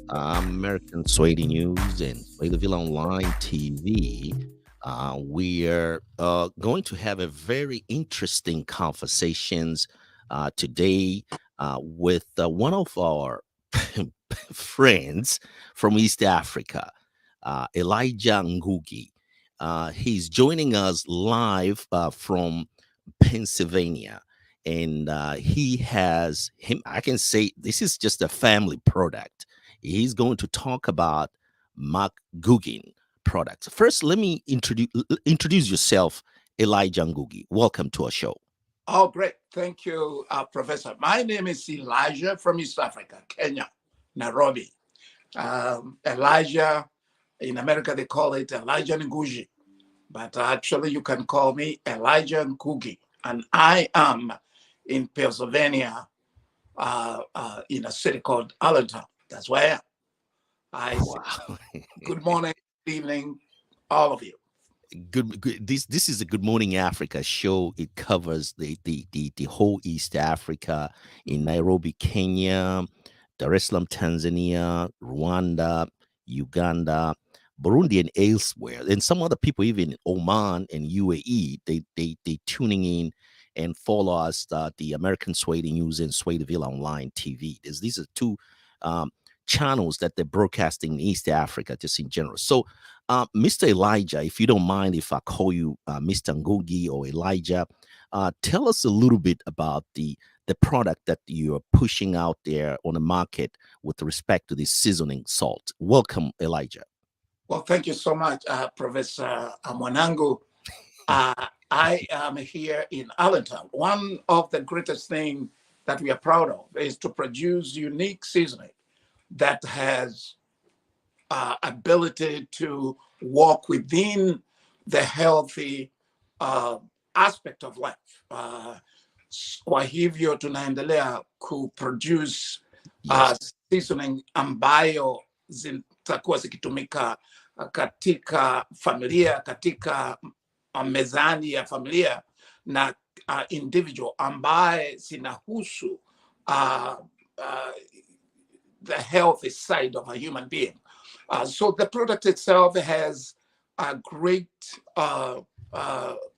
American Swahili News and Swahiliville Online TV. We are going to have a very interesting conversations today with one of our friends from East Africa, Elijah Ngugi. He's joining us live from Pennsylvania. And he has him. I can say this is just a family product. He's going to talk about MAC-GUGIEN products. First, let me introduce yourself, Elijah Ngugi. Welcome to our show. Oh, great. Thank you, Professor. My name is Elijah from East Africa, Kenya, Nairobi. Elijah, in America, they call it Elijah Ngugi, but actually you can call me Elijah Ngugi. And I am in Pennsylvania, in a city called Allentown. That's where I am. I say Wow. good morning, good evening, all of you. Good. This is a Good Morning Africa show. It covers the whole East Africa, in Nairobi, Kenya, Dar es Salaam, Tanzania, Rwanda, Uganda, Burundi, and elsewhere, and some other people even in Oman and UAE. They tuning in and follow us, the American Swahili News and Swahiliville Online TV. These are two um, channels that they're broadcasting in East Africa, just in general. So, Mr. Elijah, if you don't mind, if I call you Mr. Ngugi or Elijah, tell us a little bit about the product that you're pushing out there on the market with respect to the seasoning salt. Welcome, Elijah. Well, thank you so much, Professor Mwanangu. I am here in Allentown. One of the greatest things that we are proud of is to produce unique seasoning that has ability to walk within the healthy uh, aspect of life. Kwa hivyo tunaendelea kuproduce Yes. seasoning ambayo zitakuwa zikitumika katika familia, katika mezani ya familia na individual ambaye zinahusu uh, uh, the healthy side of a human being. So the product itself has a great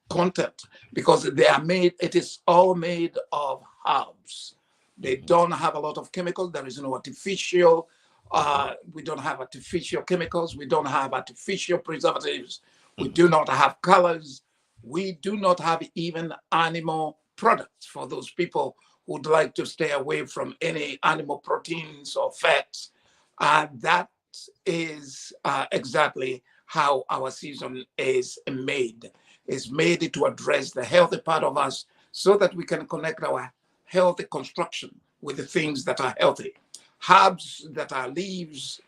content because they are made, it is all made of herbs. They don't have a lot of chemicals. There is no artificial, we don't have artificial chemicals. We don't have artificial preservatives. We do not have colors. We do not have even animal products for those people who would like to stay away from any animal proteins or fats. That is exactly how our season is made. It's made to address the healthy part of us so that we can connect our healthy construction with the things that are healthy. Herbs that are leaves,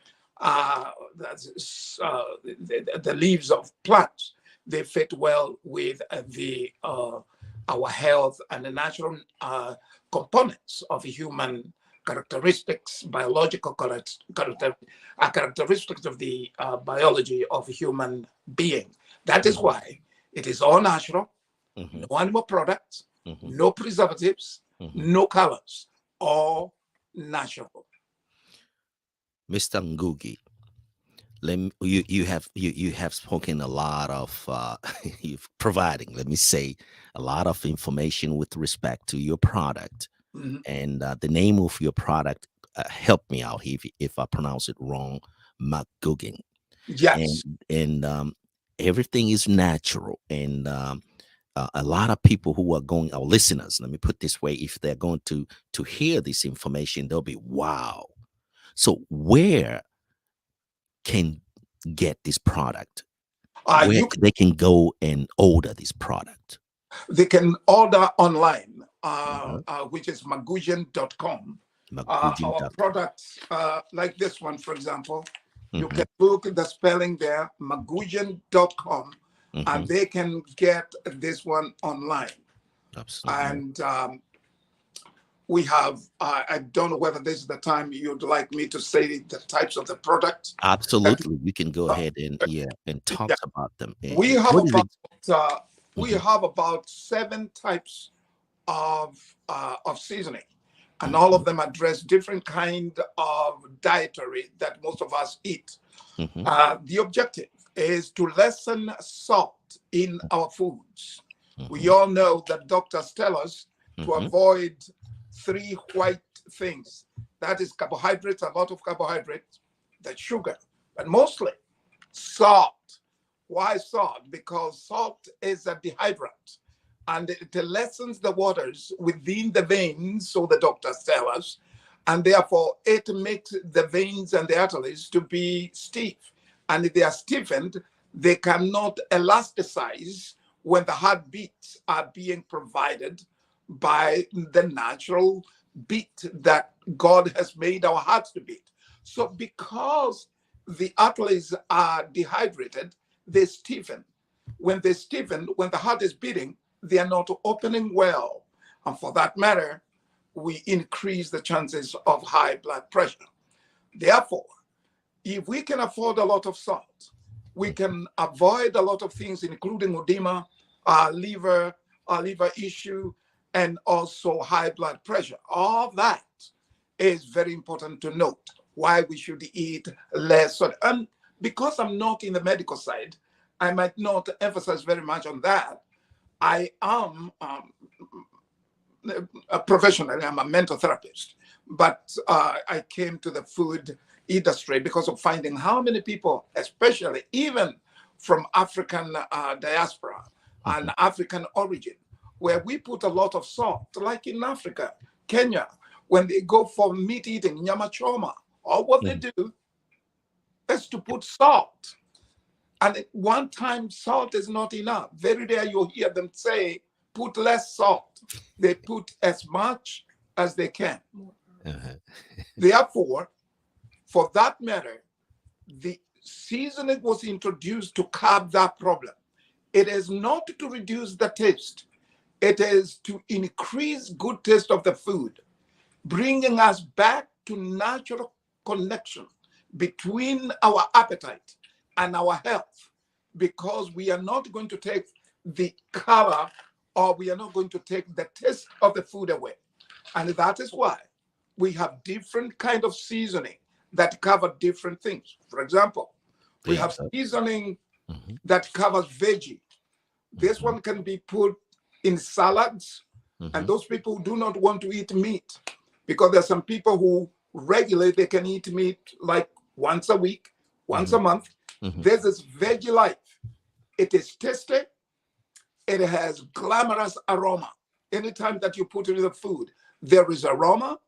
the leaves of plants, they fit well with the our health and the natural components of human characteristics, biological characteristics of the biology of human being. That is why it is all natural, Mhm, no animal products, mhm, no preservatives, mhm. no colors, all natural. Mr. Ngugi, you have spoken a lot of you've providing, let me say, a lot of information with respect to your product Mhm. and the name of your product. Help me out if I pronounce it wrong. McGugan. and Yes. and everything is natural, and a lot of people who are going, our listeners, let me put this way, if they're going to hear this information, they'll be wow. So where can get this product, where You they can go and order this product? They can order online, Uh-huh. which is magugian.com. Our McGugan.com. products, like this one, for example, you Mm-hmm. can look at the spelling there, magugian.com, Mm-hmm. and they can get this one online. Absolutely. And we have, I don't know whether this is the time you'd like me to say the types of the products that, Absolutely. We can go uh, ahead and, yeah, and talk yeah, about them. we have What is about, it? we Mhm. have about 7 types of seasoning. and all of them address different kind of dietary that most of us eat. The objective is to lessen salt in our foods. We all know that doctors tell us to avoid 3 white things. That is carbohydrates, a lot of carbohydrates, that's sugar, but mostly salt. Why salt? Because salt is a dehydrant, and it lessens the waters within the veins, so the doctors tell us, and therefore it makes the veins and the arteries to be stiff. And if they are stiffened, they cannot elasticize when the heartbeats are being provided by the natural beat that God has made our hearts to beat. So because the arteries are dehydrated, they stiffen. When they stiffen, when the heart is beating, they are not opening well. And for that matter, we increase the chances of high blood pressure. Therefore, if we can afford a lot of salt, we can avoid a lot of things, including edema, liver issue, and also high blood pressure. All that is very important to note, why we should eat less salt. And because I'm not in the medical side, I might not emphasize very much on that. I am professionally, I'm a mental therapist, but I came to the food industry because of finding how many people, especially even from African diaspora and African origin, where we put a lot of salt, like in Africa, Kenya, when they go for meat eating, nyama choma, all what they do is to put salt. And at one time, salt is not enough. Very rare you'll hear them say, put less salt. They put as much as they can. Therefore, for that matter, the seasoning was introduced to curb that problem. It is not to reduce the taste. It is to increase good taste of the food, bringing us back to natural connection between our appetite and our health, because we are not going to take the color, or we are not going to take the taste of the food away. And that is why we have different kind of seasoning that cover different things. For example, we have seasoning that covers veggie. This one can be put in salads, and those people who do not want to eat meat, because there's some people who regularly they can eat meat like once a week, once a month. There's this veggie life. It is tasty. It has glamorous aroma. Anytime that you put it in the food, there is aroma,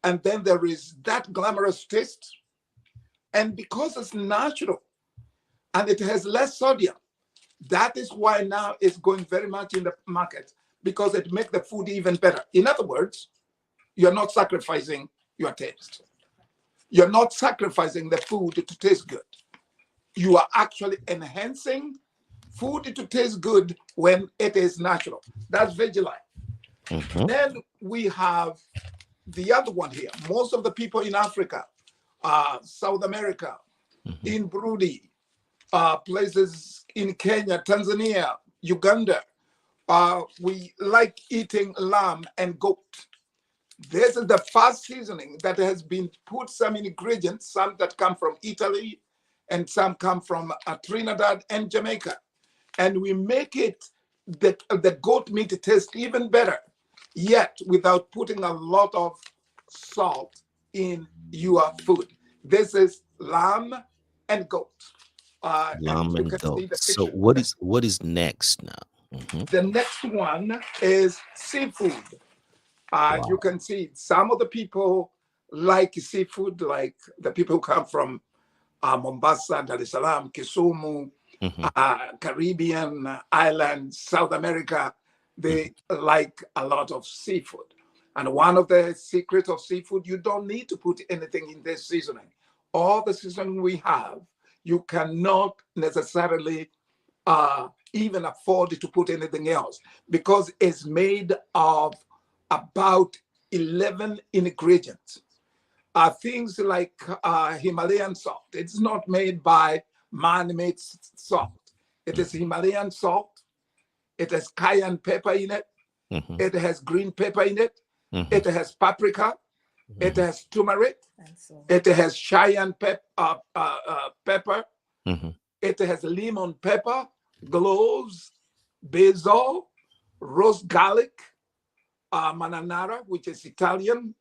and then there is that glamorous taste. And because it's natural and it has less sodium, that is why now it's going very much in the market, because it makes the food even better. In other words, you're not sacrificing your taste. You're not sacrificing the food to taste good. You are actually enhancing food to taste good when it is natural. That's veggie life. Then we have the other one here. Most of the people in Africa, South America, in Burundi, places in Kenya, Tanzania, Uganda, we like eating lamb and goat. This is the first seasoning that has been put some ingredients, some that come from Italy and some come from Trinidad and Jamaica. And we make it, the goat meat taste even better, yet without putting a lot of salt in your food. This is lamb and goat. Lamb and goat. So what is next now? The next one is seafood. You can see some of the people like seafood, like the people who come from Mombasa, Dar es Salaam, Kisumu, Caribbean islands, South America. They like a lot of seafood. And one of the secrets of seafood, you don't need to put anything in this seasoning. All the seasoning we have, you cannot necessarily even afford to put anything else, because it's made of about 11 ingredients. Things like Himalayan salt. It's not made by man-made salt. It is Himalayan salt. It has cayenne pepper in it. It has green pepper in it. Mhm. It has paprika. It Mhm. has turmeric. And so, It has cayenne pepper. Mhm. It has lemon pepper, cloves, basil, roast garlic, mananara, which is Italian,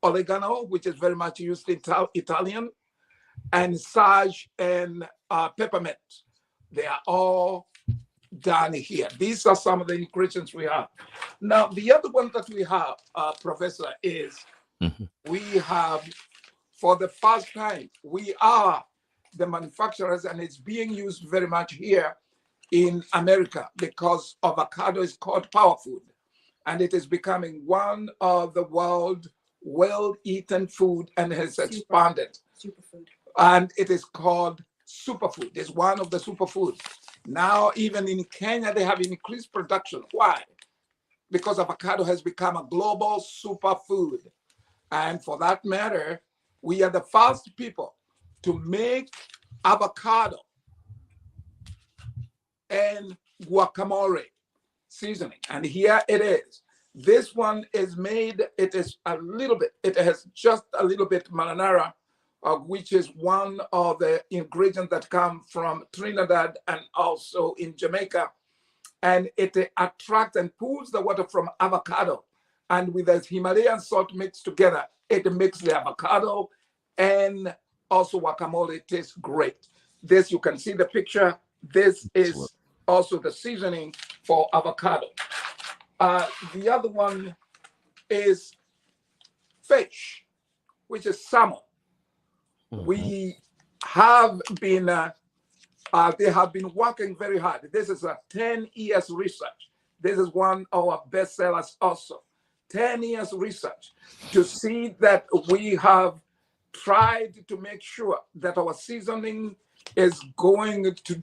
oregano, which is very much used in Italian, and sage and peppermint. They are all done here. These are some of the ingredients we have. Now, the other one that we have, Professor, is Mhm. we have, for the first time, we are the manufacturers, and it's being used very much here in America because avocado is called power food, and it is becoming one of the world well-eaten food and has expanded. superfood. And it is called superfood. It's one of the superfoods. Now, even in Kenya, they have increased production. Why? Because avocado has become a global superfood. And for that matter, we are the first people to make avocado and guacamole seasoning. And here it is. This one is made, it is a little bit, it has just a little bit marinara, which is one of the ingredients that come from Trinidad and also in Jamaica. And it attracts and pulls the water from avocado. And with the Himalayan salt mixed together, it makes the avocado and also guacamole. It tastes great. This, you can see the picture. This Excellent. is also the seasoning for avocado. The other one is fish, which is salmon. Mhm. We have been, they have been working very hard. This is a 10 years research. This is one of our best sellers also. 10 years research to see that we have tried to make sure that our seasoning is going to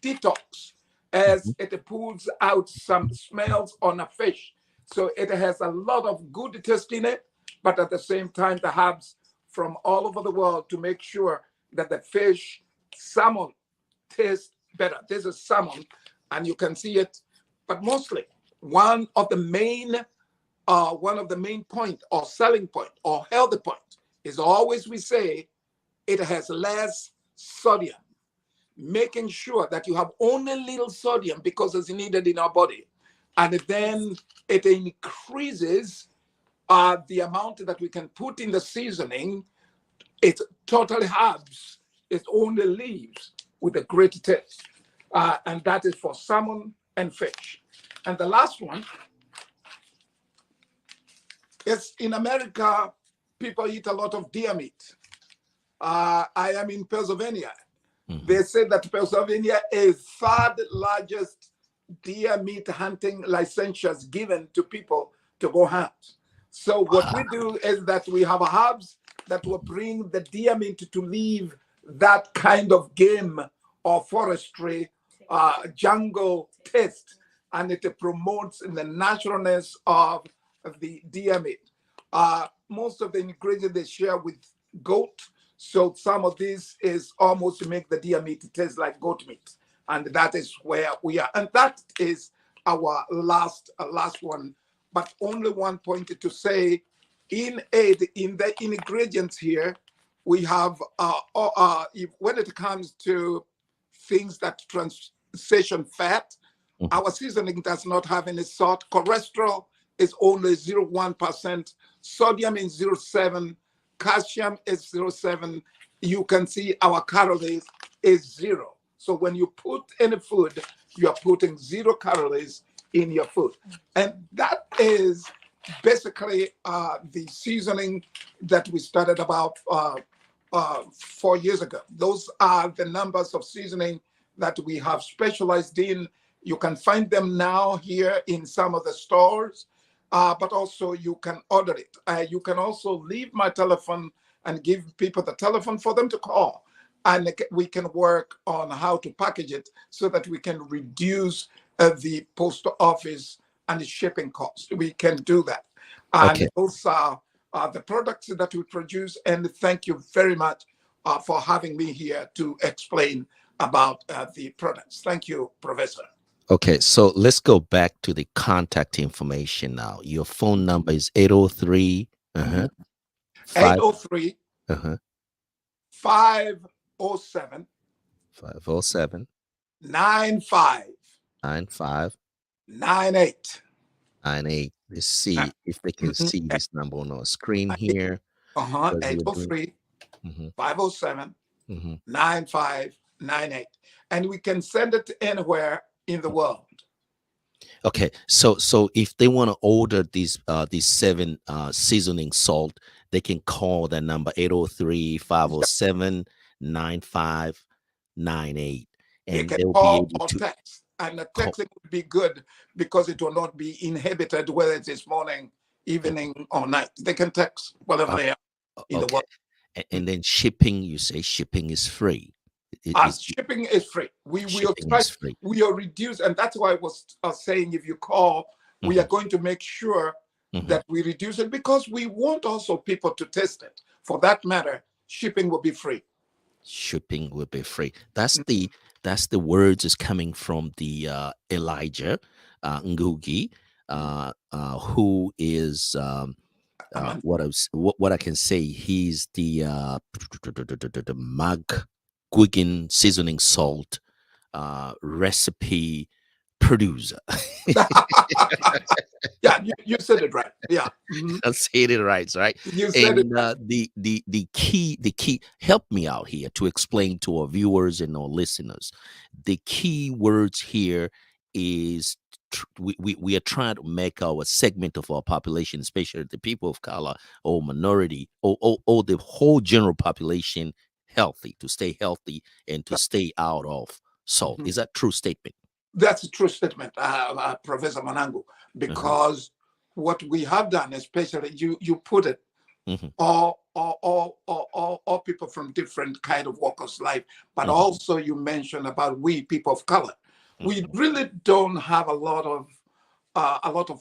detox as Mhm. it pulls out some smells on a fish. So it has a lot of good taste in it, but at the same time, the herbs from all over the world to make sure that the fish, salmon, tastes better. This is salmon, and you can see it, but mostly one of the main point or selling point or healthy point is always we say it has less sodium, making sure that you have only little sodium because it's needed in our body. And then it increases the amount that we can put in the seasoning. It's totally herbs. It only leaves with a great taste. And that is for salmon and fish. And the last one is in America, people eat a lot of deer meat. I am in Pennsylvania. They Mhm. say that Pennsylvania is third largest deer meat hunting licenses given to people to go hunt. So what we Wow. do is that we have herbs that will bring the deer meat to leave that kind of game or forestry jungle taste, and it promotes the naturalness of the deer meat. Most of the ingredients they share with goat, so some of this is almost to make the deer meat taste like goat meat, and that is where we are. And that is our last one. But only one point to say, in the ingredients here, we have when it comes to things that transition fat, Mhm. our seasoning does not have any salt. Cholesterol is only 0.1%. Sodium is 0.7. Calcium is 0.7. You can see our calories is 0. So when you put any food, you are putting 0 calories in your food. And that is basically the seasoning that we started about 4 years ago. Those are the numbers of seasoning that we have specialized in. You can find them now here in some of the stores, but also you can order it. You can also leave my telephone and give people the telephone for them to call. And we can work on how to package it so that we can reduce the post office and the shipping cost. We can do that. Okay. And those are the products that we produce. And thank you very much for having me here to explain about the products. Thank you, Professor. Okay, so let's go back to the contact information now. Your phone number is 803 Mhm. 5 803 uh-huh 507 507 9598. 98. Let's see if they can Mhm. see this number on our screen here because we're doing 803 mhm, 507 mhm. 9598. And we can send it anywhere in the world. Okay, so if they want to order these seven seasoning salt, they can call that number 803 Yeah, 507 9598, they and can they'll be call able or to text. And the call. texting would be good because it will not be inhibited whether it is morning, evening, or night. They can text whatever Oh, they are in the okay. world. And then shipping, you say shipping is free. Is Shipping is free. We will shipping try, is free. we are reduced, and that's why I was saying if you call, we are Hmm. going to make sure Hmm. that we reduce it because we want also people to test it. For that matter, shipping will be free. Shipping will be free. That's the words is coming from the Elijah Ngugi, who is Amen. what I can say. He's the the MAC-GUGIEN seasoning salt recipe producer. Yeah, you said it right. Yeah, mhm. I said it right? You said it And right. the key help me out here to explain to our viewers and our listeners. The key words here is we are trying to make our segment of our population, especially the people of color or minority or the whole general population healthy, to stay healthy and to stay out of salt. Mhm. Is that true statement? That's a true statement, Professor Manangu, Uh-huh. because what we have done, especially you put it, Hmm. all people from different kind of walks of life, but Hmm. also you mentioned about we people of color. We Hmm. really don't have a lot of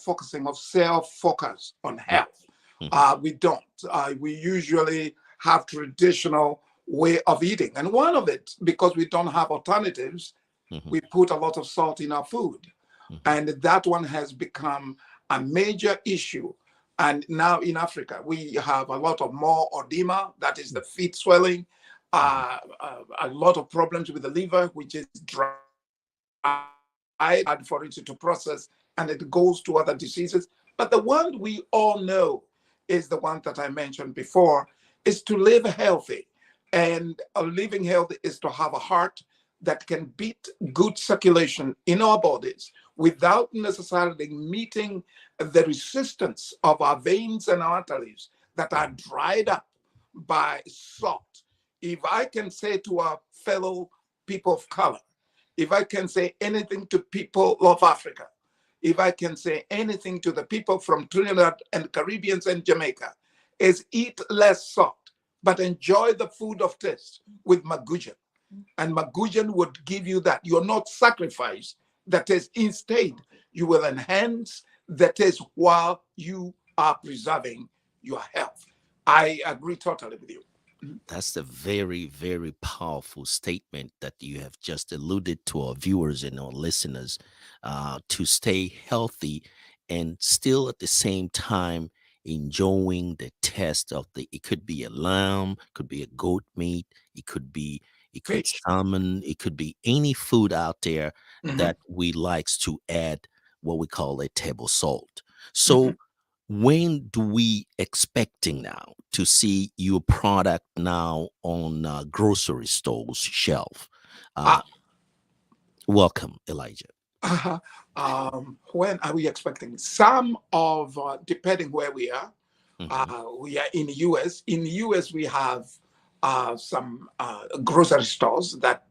focusing of self focus on health. Hmm. We don't. We usually have traditional way of eating, and one of it because we don't have alternatives, Hmm. we put a lot of salt in our food, Hmm. and that one has become a major issue. And now in Africa, we have a lot of more edema, that is the feet swelling, Hmm. a lot of problems with the liver, which is hard for it to process, and it goes to other diseases. But the one we all know is the one that I mentioned before, is to live healthy. And living healthy is to have a heart that can beat good circulation in our bodies without necessarily meeting the resistance of our veins and arteries that are dried up by salt. If I can say to our fellow people of color, if I can say anything to people of Africa, if I can say anything to the people from Trinidad and Caribbeans and Jamaica, is eat less salt, but enjoy the food of taste with MAC-GUGIEN. And MAC-GUGIEN would give you that. You're not sacrifice the taste. Instead, you will enhance the taste while you are preserving your health. I agree totally with you. That's a very, very powerful statement that you have just alluded to our viewers and our listeners, to stay healthy and still at the same time enjoying the taste of it could be a lamb, could be a goat meat, it could Fish. salmon, it could be any food out there Mhm, that we likes to add what we call a table salt. mhm. So when do we expecting now to see your product now on grocery stores shelf? Uh, uh Welcome, Elijah. when are we expecting? Some of, depending where Hmm. we are in the US. In the US, we have some grocery stores that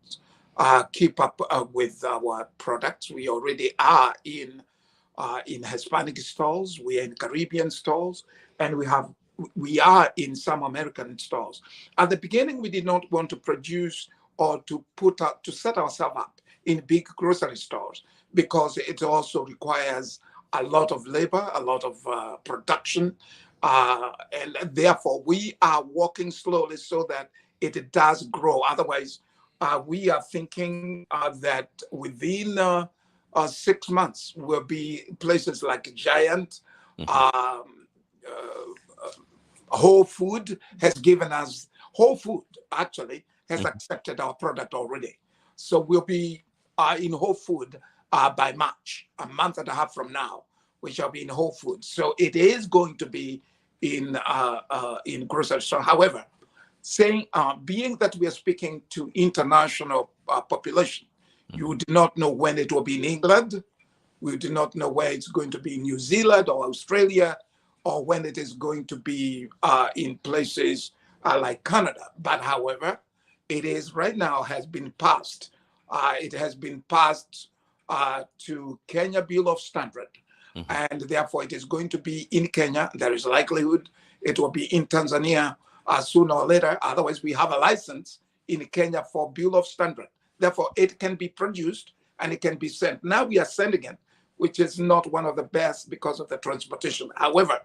keep up with our products. We already are in Hispanic stores, we are in Caribbean stores, and we are in some American stores. At the beginning, we did not want to produce or to put out to set ourselves up in big grocery stores because it also requires a lot of labor, a lot of production, and therefore we are working slowly so that it does grow. Otherwise, we are thinking that within 6 months will be places like Giant, Mhm. um, Whole Food has given us, Whole Food actually has Mhm. accepted our product already. So we'll be in Whole Food by March, a month and a half from now. We shall be in Whole Food. So it is going to be in grocery store. However, saying being that we are speaking to international population, you Mhm. do not know when it will be in England. We do not know where it's going to be in New Zealand or Australia, or when it is going to be in places like Canada. But however, it is right now has been passed. It has been passed to Kenya Bill of Standard, Mhm. and therefore it is going to be in Kenya. There is likelihood it will be in Tanzania sooner or later. Otherwise, we have a license in Kenya for Bill of Standard. Therefore, it can be produced and it can be sent. Now we are sending it, which is not one of the best because of the transportation. However,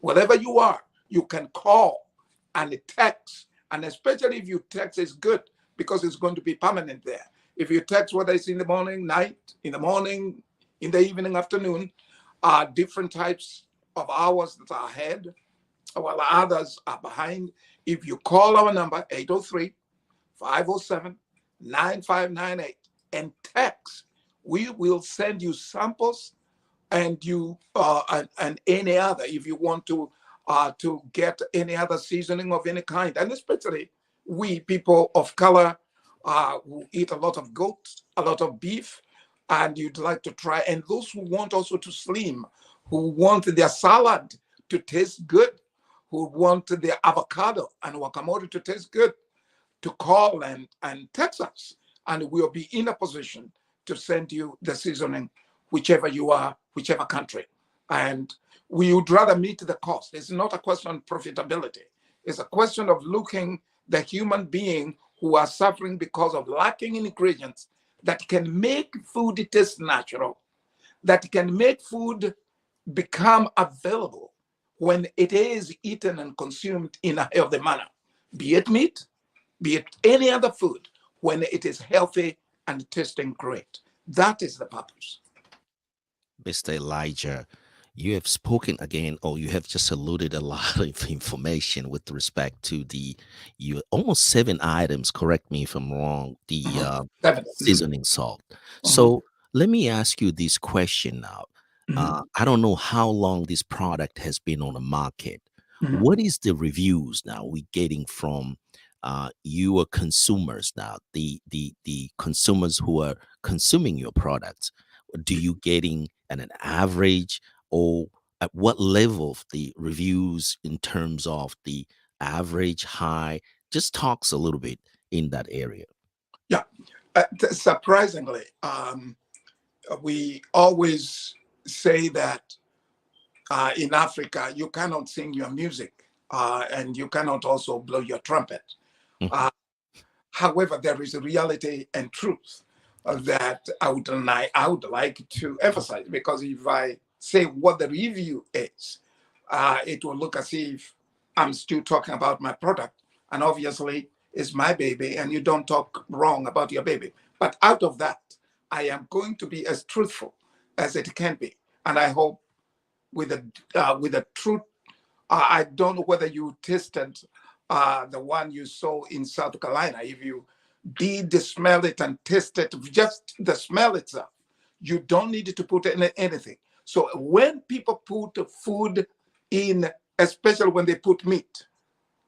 wherever you are, you can call and text. And especially if you text, is good because it's going to be permanent there. If you text, whether it's in the morning, night, in the morning, in the evening, afternoon, different types of hours that are ahead, while others are behind. If you call our number, 803 507 9598, and text, we will send you samples and and any other if you want to get any other seasoning of any kind, and especially we people of color who eat a lot of goat, a lot of beef, and you'd like to try, and those who want also to slim, who want their salad to taste good, who want their avocado and guacamole to taste good, to call and text us, and we'll be in a position to send you the seasoning, whichever you are, whichever country. And we would rather meet the cost. It's not a question of profitability. It's a question of looking the human being who are suffering because of lacking ingredients that can make food taste natural, that can make food become available when it is eaten and consumed in a healthy manner, be it meat, be it any other food, when it is healthy and tasting great. That is the purpose. Mr. Elijah, you have spoken again, or you have just alluded a lot of information with respect to the you almost 7 items. Correct me if I'm wrong. The Mhm. Seven. Mhm. seasoning salt. Mhm. So let me ask you this question now. Mhm. I don't know how long this product has been on the market. Mhm. What is the reviews now we getting from your consumers now? The consumers who are consuming your products. Do you getting an average, or at what level of the reviews in terms of the average, high? Just talks a little bit in that area. Yeah. Surprisingly, we always say that in Africa, you cannot sing your music and you cannot also blow your trumpet. Mhm. Uh, However, there is a reality and truth that I would like to emphasize, because if I say what the review is, it will look as if I'm still talking about my product. And obviously, it's my baby, and you don't talk wrong about your baby. But out of that, I am going to be as truthful as it can be. And I hope with the truth, I don't know whether you tasted the one you saw in South Carolina. If you did smell it and taste it, just the smell itself, you don't need to put anything. So when people put food in, especially when they put meat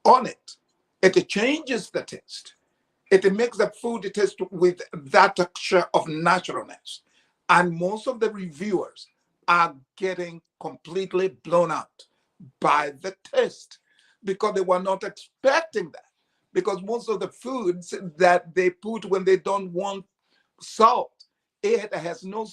on it, it changes the taste. It makes the food taste with that texture of naturalness. And most of the reviewers are getting completely blown out by the taste because they were not expecting that. Because most of the foods that they put when they don't want salt, it has no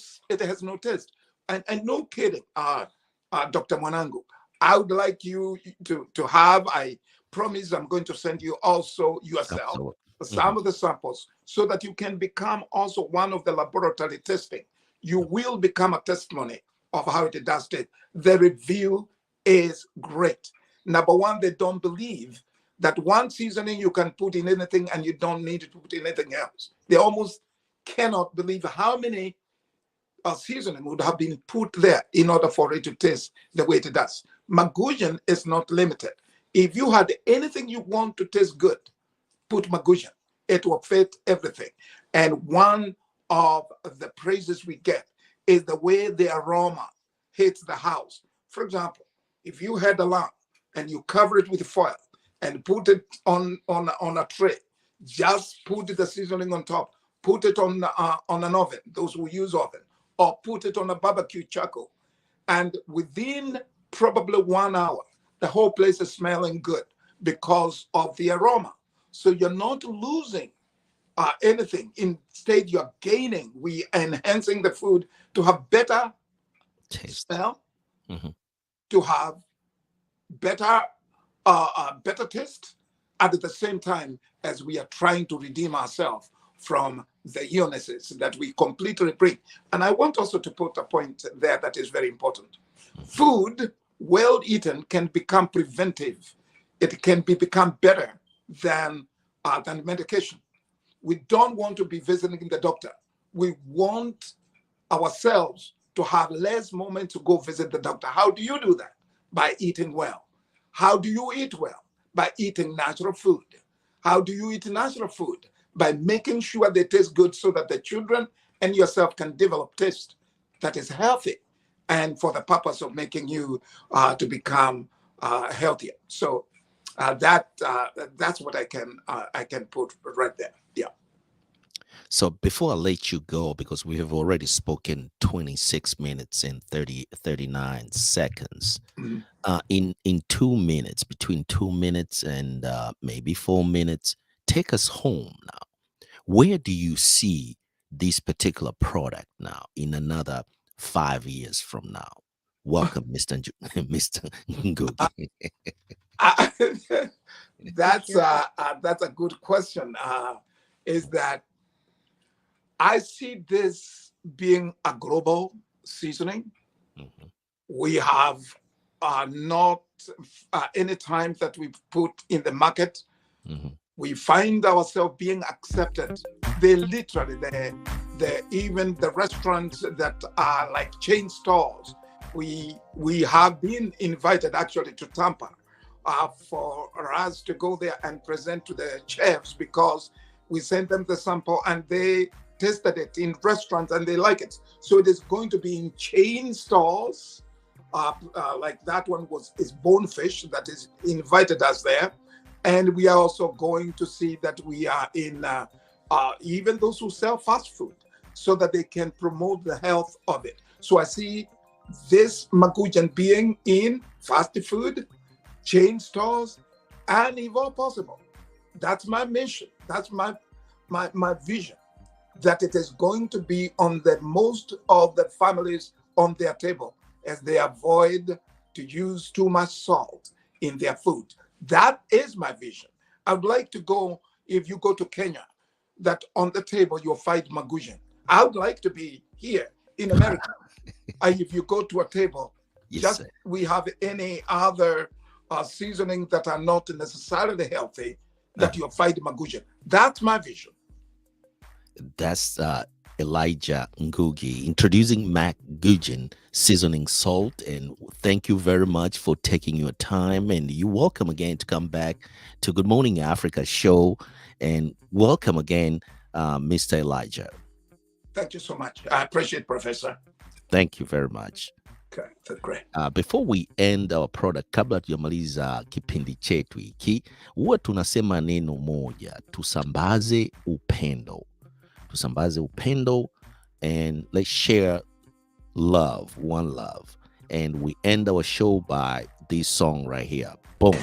taste. And no kidding, Dr. Mwanangu, I would like you to have, I promise I'm going to send you also yourself Absolutely. some Mhm. of the samples so that you can become also one of the laboratory testing. You will become a testimony of how it does it. The review is great. Number one, they don't believe that one seasoning you can put in anything and you don't need to put in anything else. They almost cannot believe how many seasoning would have been put there in order for it to taste the way it does. MAC-GUGIEN is not limited. If you had anything you want to taste good, put MAC-GUGIEN. It will fit everything. And one of the praises we get is the way the aroma hits the house. For example, if you had a lamb and you cover it with foil and put it on a tray, just put the seasoning on top, put it on an oven, those who use oven, or put it on a barbecue charcoal. And within probably 1 hour, the whole place is smelling good because of the aroma. So you're not losing anything. Instead, you're gaining. We are enhancing the food to have better Taste. smell, Hmm. to have better better taste, at the same time as we are trying to redeem ourselves from the illnesses that we completely bring. And I want also to put a point there that is very important. Food well eaten can become preventive. It can become better than medication. We don't want to be visiting the doctor. We want ourselves to have less moments to go visit the doctor. How do you do that? By eating well. How do you eat well? By eating natural food. How do you eat natural food? By making sure they taste good so that the children and yourself can develop taste that is healthy and for the purpose of making you to become healthier. So that's what I can put right there. Yeah. So before I let you go, because we have already spoken 26 minutes and 39 seconds, Mhm. in 2 minutes, between 2 minutes and maybe 4 minutes, take us home now. Where do you see this particular product now in another 5 years from now? Welcome, Mr. Mr. Uh, Ngugi. I- that's a good question. Is that I see this being a global seasoning. Mhm, We have not any time that we put in the market, mhm, we find ourselves being accepted. They literally, the even the restaurants that are like chain stores, we have been invited actually to Tampa for us to go there and present to the chefs because we sent them the sample and they tested it in restaurants and they like it. So it is going to be in chain stores. Like that one is Bonefish that is invited us there, and we are also going to see that we are in even those who sell fast food so that they can promote the health of it. So I see this MAC-GUGIEN being in fast food, chain stores, and if all possible. That's my mission. That's my vision, that it is going to be on the most of the families on their table as they avoid to use too much salt in their food. That is my vision. I would like to go, if you go to Kenya, that on the table you'll find MAC-GUGIEN. I would like to be here in America. If you go to a table, yes, just sir. we have any other seasoning that are not necessarily healthy, that you'll find MAC-GUGIEN. That's my vision. That's Elijah Ngugi introducing MAC-GUGIEN seasoning salt. And thank you very much for taking your time. And you're welcome again to come back to Good Morning Africa show. And welcome again, Mr. Elijah. Thank you so much. I appreciate, Professor. Thank you very much. Okay, that's great. Before we end our product, kabla tujamaliza kipindi chetu hiki, huwa tunasema neno moja, tusambaze upendo. Tusambaze upendo, and let's share love, one love. And we end our show by this song right here. Boom.